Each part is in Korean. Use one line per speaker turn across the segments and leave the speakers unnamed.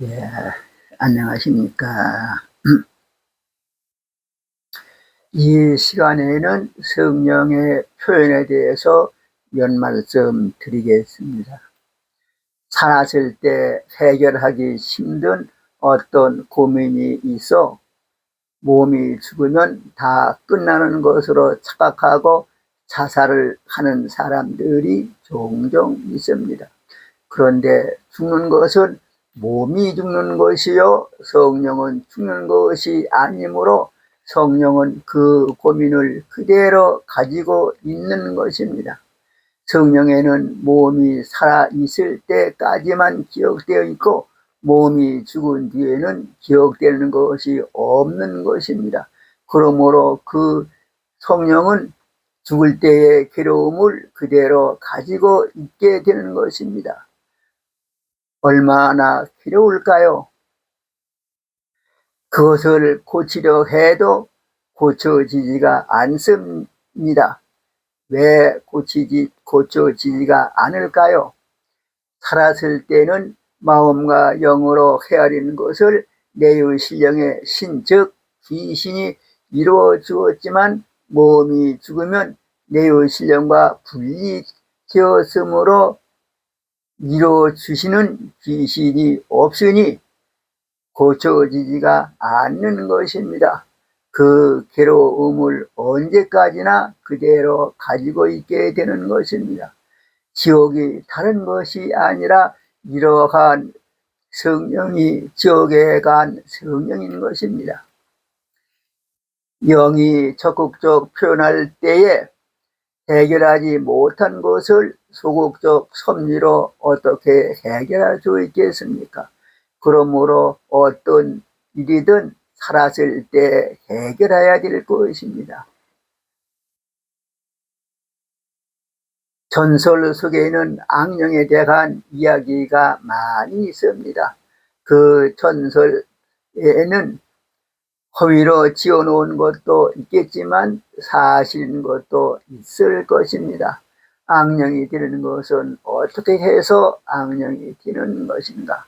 예, 안녕하십니까. 이 시간에는 성령의 표현에 대해서 몇 말씀 드리겠습니다. 살았을 때 해결하기 힘든 어떤 고민이 있어 몸이 죽으면 다 끝나는 것으로 착각하고 자살을 하는 사람들이 종종 있습니다. 그런데 죽는 것은 몸이 죽는 것이요 성령은 죽는 것이 아니므로 성령은 그 고민을 그대로 가지고 있는 것입니다. 성령에는 몸이 살아있을 때까지만 기억되어 있고 몸이 죽은 뒤에는 기억되는 것이 없는 것입니다. 그러므로 그 성령은 죽을 때의 괴로움을 그대로 가지고 있게 되는 것입니다. 얼마나 괴로울까요? 그것을 고치려 해도 고쳐지지가 않습니다. 왜 고쳐지지가 않을까요? 살았을 때는 마음과 영으로 헤아리는 것을 내의 신령의 신즉 귀신이 이루어 주었지만 몸이 죽으면 내의 신령과 분리되었으므로 이루어 주시는 귀신이 없으니 고쳐지지가 않는 것입니다. 그 괴로움을 언제까지나 그대로 가지고 있게 되는 것입니다. 지옥이 다른 것이 아니라 이러한 성령이 지옥에 간 성령인 것입니다. 영이 적극적 표현할 때에 해결하지 못한 것을 소극적 섭리로 어떻게 해결할 수 있겠습니까? 그러므로 어떤 일이든 살았을 때 해결해야 될 것입니다. 전설 속에는 악령에 대한 이야기가 많이 있습니다. 그 전설에는 허위로 지어놓은 것도 있겠지만 사실인 것도 있을 것입니다. 악령이 되는 것은 어떻게 해서 악령이 되는 것인가?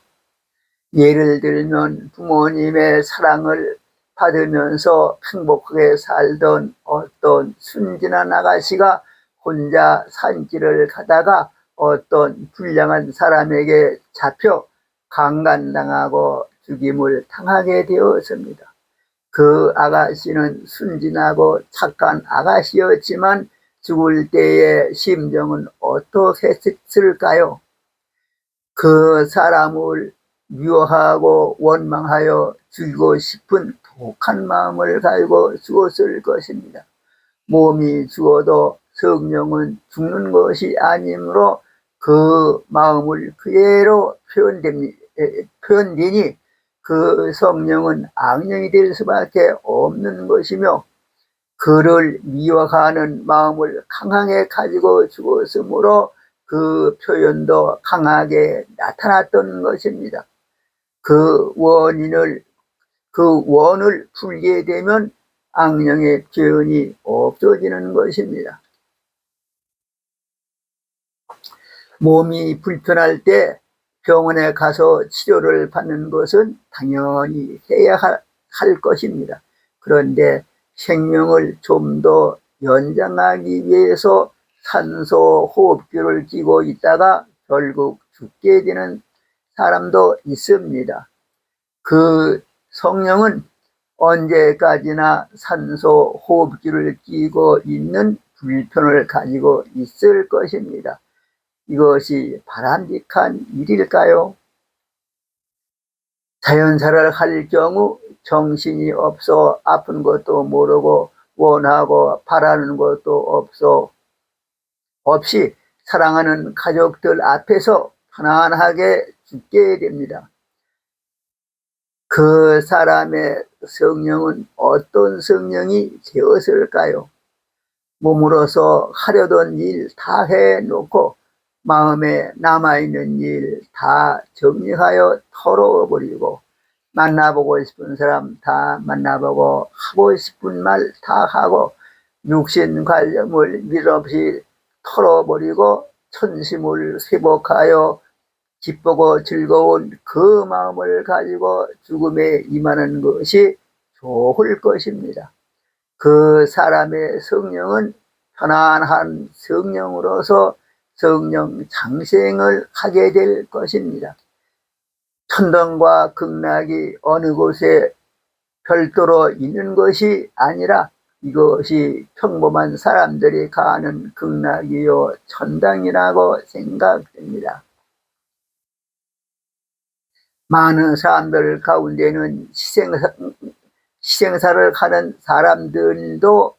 예를 들면 부모님의 사랑을 받으면서 행복하게 살던 어떤 순진한 아가씨가 혼자 산길을 가다가 어떤 불량한 사람에게 잡혀 강간당하고 죽임을 당하게 되었습니다. 그 아가씨는 순진하고 착한 아가씨였지만 죽을 때의 심정은 어떠했을까요? 그 사람을 미워하고 원망하여 죽이고 싶은 독한 마음을 가지고 죽었을 것입니다. 몸이 죽어도 성령은 죽는 것이 아니므로 그 마음을 그대로 표현되니 그 성령은 악령이 될 수밖에 없는 것이며 그를 미워하는 마음을 강하게 가지고 죽었으므로 그 표현도 강하게 나타났던 것입니다. 그 원을 풀게 되면 악령의 표현이 없어지는 것입니다. 몸이 불편할 때 병원에 가서 치료를 받는 것은 당연히 해야 할 것입니다. 그런데 생명을 좀 더 연장하기 위해서 산소 호흡기를 끼고 있다가 결국 죽게 되는 사람도 있습니다. 그 성령은 언제까지나 산소 호흡기를 끼고 있는 불편을 가지고 있을 것입니다. 이것이 바람직한 일일까요? 자연사를 할 경우 정신이 없어 아픈 것도 모르고 원하고 바라는 것도 없이 사랑하는 가족들 앞에서 편안하게 죽게 됩니다. 그 사람의 성령은 어떤 성령이 되었을까요? 몸으로서 하려던 일 다 해놓고 마음에 남아있는 일 다 정리하여 털어버리고 만나보고 싶은 사람 다 만나보고 하고 싶은 말 다 하고 육신 관념을 밀없이 털어버리고 천심을 회복하여 기쁘고 즐거운 그 마음을 가지고 죽음에 임하는 것이 좋을 것입니다. 그 사람의 성령은 편안한 성령으로서 성령 장생을 하게 될 것입니다. 천당과 극락이 어느 곳에 별도로 있는 것이 아니라 이것이 평범한 사람들이 가는 극락이요 천당이라고 생각됩니다. 많은 사람들 가운데는 시생사를 하는 사람들도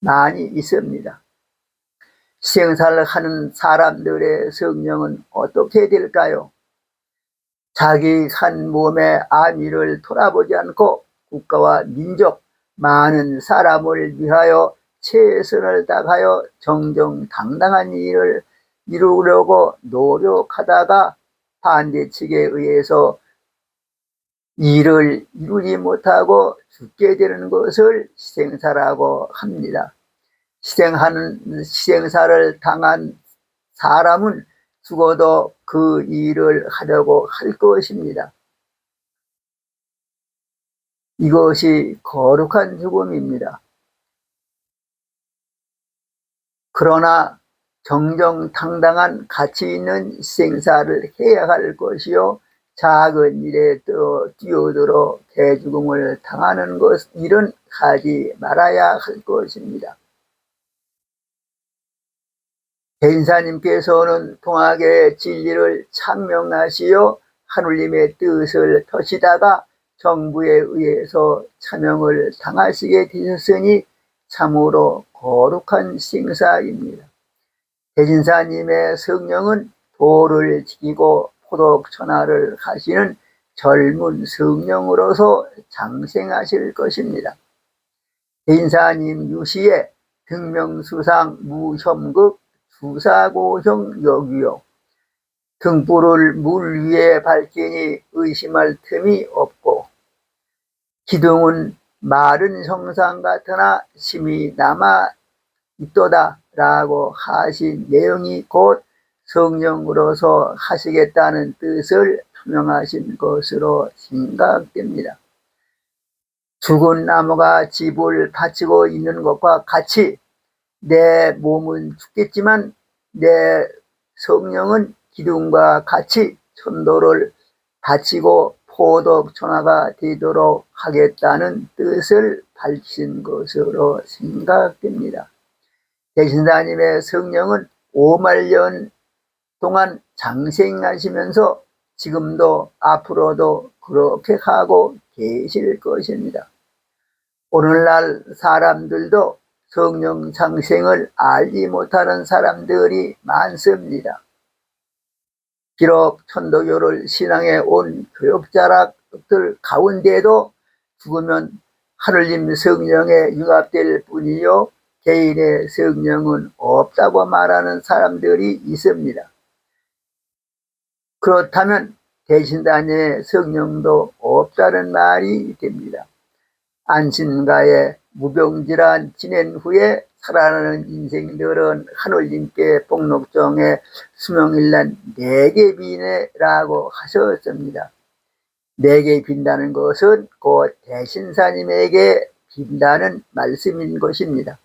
많이 있습니다. 시생사를 하는 사람들의 성령은 어떻게 될까요? 자기 한 몸의 안위를 돌아보지 않고 국가와 민족, 많은 사람을 위하여 최선을 다하여 정정당당한 일을 이루려고 노력하다가 반대측에 의해서 일을 이루지 못하고 죽게 되는 것을 시생사라고 합니다. 시생사를 당한 사람은 죽어도 그 일을 하려고 할 것입니다. 이것이 거룩한 죽음입니다. 그러나 정정당당한 가치 있는 시생사를 해야 할 것이요 작은 일에 뛰어들어 대죽음을 당하는 일은 하지 말아야 할 것입니다. 대인사님께서는 동학의 진리를 창명하시어 하느님의 뜻을 터시다가 정부에 의해서 차명을 당하시게 되셨으니 참으로 거룩한 시생사입니다. 대진사님의 성령은 도를 지키고 포독천하를 하시는 젊은 성령으로서 장생하실 것입니다. 대진사님 유시에 등명수상 무혐극 주사고형 여기요 등불을 물 위에 밝히니 의심할 틈이 없고 기둥은 마른 성상 같으나 심이 남아 있도다 라고 하신 내용이 곧 성령으로서 하시겠다는 뜻을 표명하신 것으로 생각됩니다. 죽은 나무가 집을 바치고 있는 것과 같이 내 몸은 죽겠지만 내 성령은 기둥과 같이 천도를 바치고 포독천하가 되도록 하겠다는 뜻을 밝힌 것으로 생각됩니다. 대신사님의 성령은 5만년 동안 장생하시면서 지금도 앞으로도 그렇게 하고 계실 것입니다. 오늘날 사람들도 성령 장생을 알지 못하는 사람들이 많습니다. 비록 천도교를 신앙해 온 교역자락들 가운데도 죽으면 하느님 성령에 융합될 뿐이요 개인의 성령은 없다고 말하는 사람들이 있습니다. 그렇다면 대신단의 성령도 없다는 말이 됩니다. 안신가에 무병질환 지낸 후에 살아나는 인생들은 하느님께 복록정에 수명일란 4개 비네라고 하셨습니다. 4개 빈다는 것은 곧 대신사님에게 빈다는 말씀인 것입니다.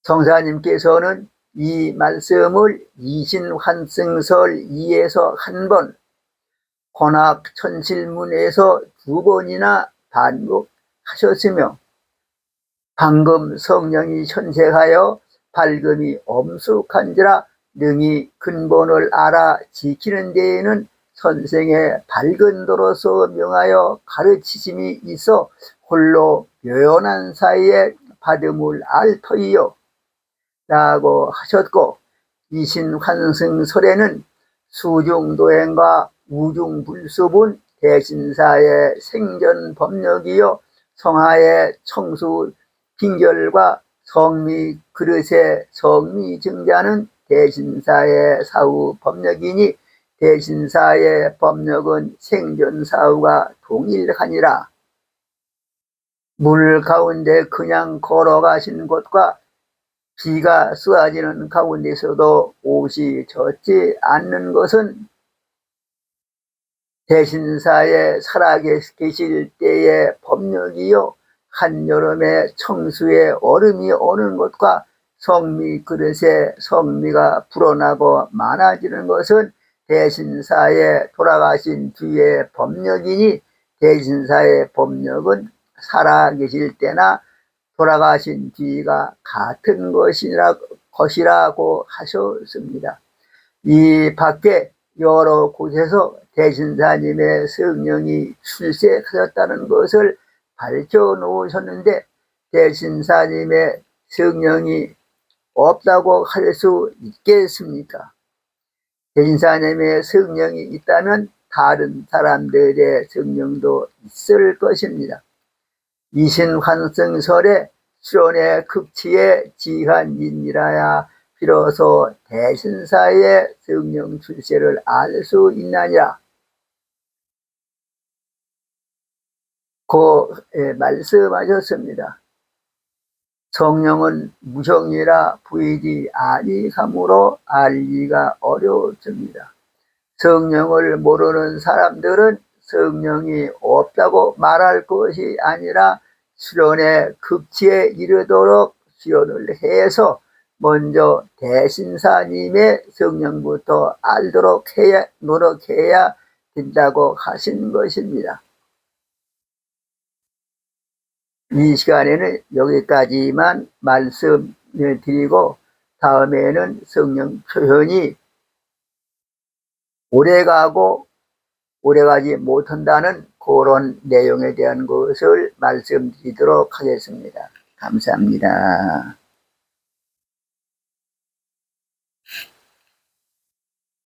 성사님께서는 이 말씀을 이신환승설 2에서 1번, 권학천실문에서 2번이나 반복하셨으며 방금 성령이 현세하여 밝음이 엄숙한지라 능히 근본을 알아 지키는 데에는 선생의 밝은 도로서 명하여 가르치심이 있어 홀로 묘연한 사이에 받음을 알 터이요 라고 하셨고, 이신환승설에는 수중도행과 우중불습은 대신사의 생전법력이요 성하의 청수 빈결과 성미 그릇의 성미증자는 대신사의 사후 법력이니 대신사의 법력은 생전사후가 동일하니라. 물 가운데 그냥 걸어가신 것과 비가 쏟아지는 가운데서도 옷이 젖지 않는 것은 대신사에 살아계실 때의 법력이요, 한여름에 청수에 얼음이 오는 것과 성미 그릇에 성미가 불어나고 많아지는 것은 대신사에 돌아가신 뒤의 법력이니, 대신사의 법력은 살아계실 때나 돌아가신 뒤가 같은 것이라고 하셨습니다. 이 밖에 여러 곳에서 대신사님의 성령이 출세하셨다는 것을 밝혀 놓으셨는데, 대신사님의 성령이 없다고 할 수 있겠습니까? 대신사님의 성령이 있다면 다른 사람들의 성령도 있을 것입니다. 이신환승설에 수련의 극치에 지한인이라야 비로소 대신사의 성령 출세를 알 수 있나니라. 고 말씀하셨습니다. 성령은 무성이라 보이지 아니하므로 알기가 어렵습니다. 성령을 모르는 사람들은 성령이 없다고 말할 것이 아니라 수련의 극치에 이르도록 수련을 해서 먼저 대신사님의 성령부터 알도록 노력해야 된다고 하신 것입니다. 이 시간에는 여기까지만 말씀을 드리고, 다음에는 성령 표현이 오래가고 오래가지 못한다는 그런 내용에 대한 것을 말씀드리도록 하겠습니다. 감사합니다.